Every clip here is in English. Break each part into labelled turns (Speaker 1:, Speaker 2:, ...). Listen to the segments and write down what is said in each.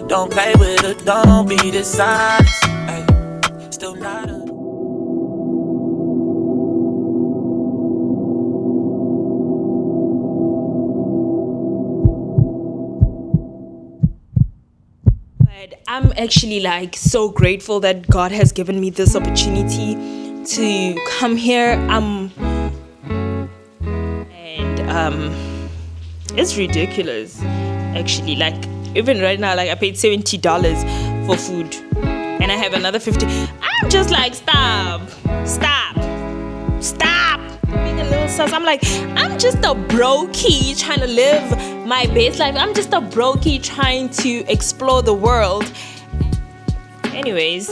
Speaker 1: Don't play with it, don't be dishonest. Ay, still not a
Speaker 2: But I'm actually like so grateful that God has given me this opportunity to come here. And it's ridiculous actually. Like even right now, like I paid $70 for food and I have another 50. I'm just like stop. Being a little sus. I'm like, I'm just a brokey trying to live my best life. I'm just a brokey trying to explore the world. Anyways.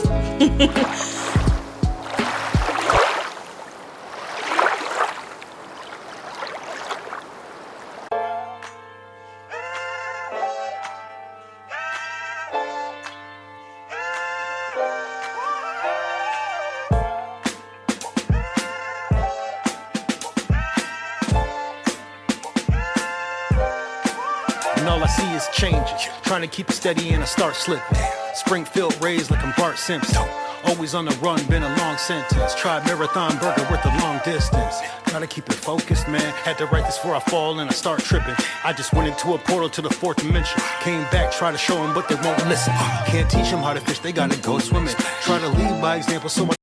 Speaker 3: And all I see is changes. Trying to keep it steady and I start slipping. Springfield raised like I'm Bart Simpson. Always on the run, been a long sentence. Tried marathon burger worth a long distance. Try to keep it focused, man. Had to write this before I fall and I start tripping. I just went into a portal to the fourth dimension. Came back, try to show them, but they won't listen. Can't teach them how to fish, they gotta go swimming. Try to lead by example, so much.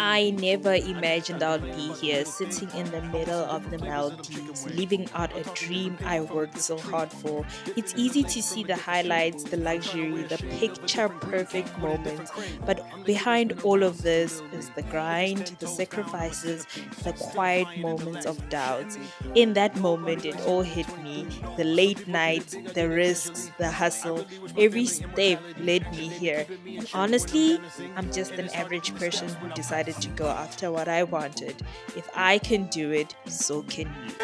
Speaker 2: I never imagined I'd be here, sitting in the middle of the Maldives, living out a dream I worked so hard for. It's easy to see the highlights, the luxury, the picture-perfect moments, but behind all of this is the grind, the sacrifices, the quiet moments of doubt. In that moment, it all hit me. The late nights, the risks, the hustle, every step led me here. And honestly, I'm just an average person who decided to go after what I wanted. If I can do it, so can you.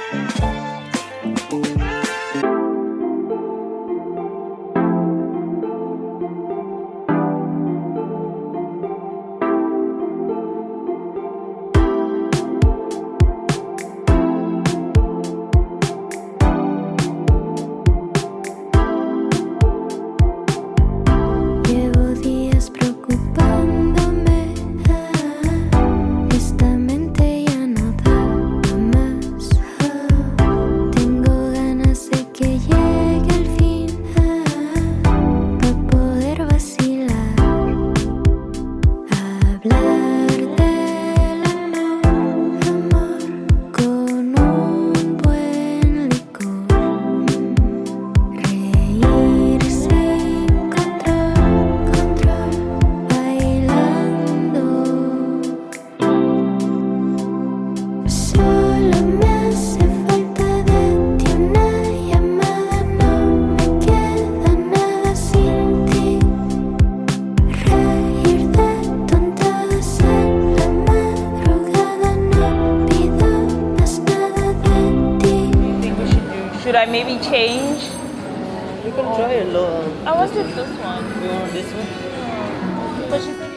Speaker 2: Should I maybe change?
Speaker 4: You can try a little.
Speaker 2: I wanted this one.
Speaker 4: You want this one?
Speaker 2: But she said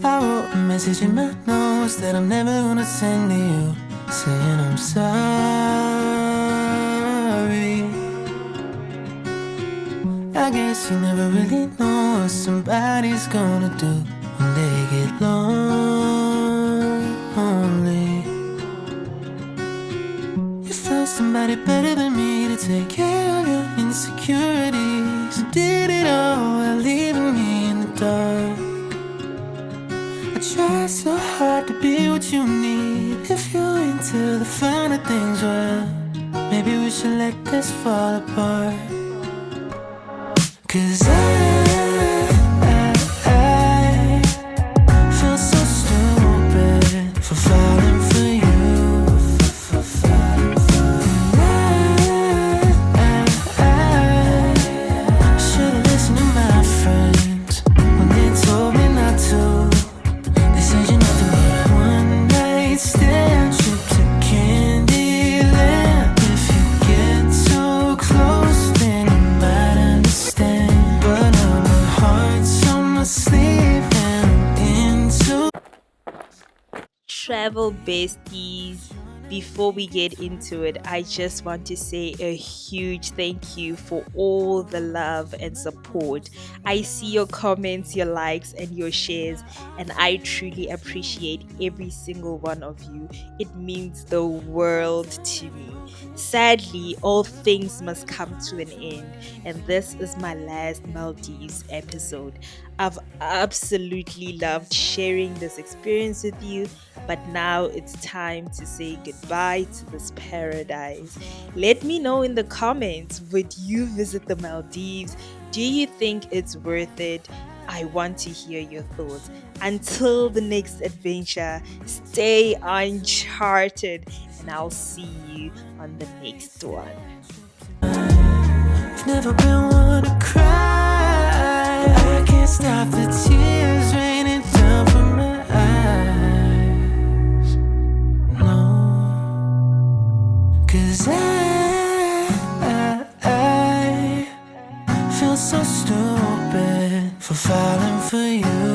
Speaker 5: I wrote a message in my notes that I'm never gonna send to you, saying I'm sorry. I guess you never really know what somebody's gonna do when they get lonely. You found somebody better than me to take care of your insecurities. You did it all while leaving me in the dark. I try so hard to be what you need. If you're into the finer things, well, maybe we should let this fall apart. 'Cause I feel so stupid for falling for you. Should've listened to my friends when they told me not to. They said you're nothing but a one-night stand, trip to Candyland. If you get too close, then you might understand. But now my heart's on my sleeve and I'm into
Speaker 2: travel besties. Before we get into it, I just want to say a huge thank you for all the love and support. I see your comments, your likes, and your shares, and I truly appreciate every single one of you. It means the world to me. Sadly, all things must come to an end, and this is my last Maldives episode. I've absolutely loved sharing this experience with you, but now it's time to say goodbye to this paradise. Let me know in the comments, would you visit the Maldives? Do you think it's worth it? I want to hear your thoughts. Until the next adventure, stay uncharted, and I'll see you on the next one.
Speaker 5: I've never been one to cry. I can't stop the tears raining down from my eyes. No, 'cause I feel so stupid for falling for you.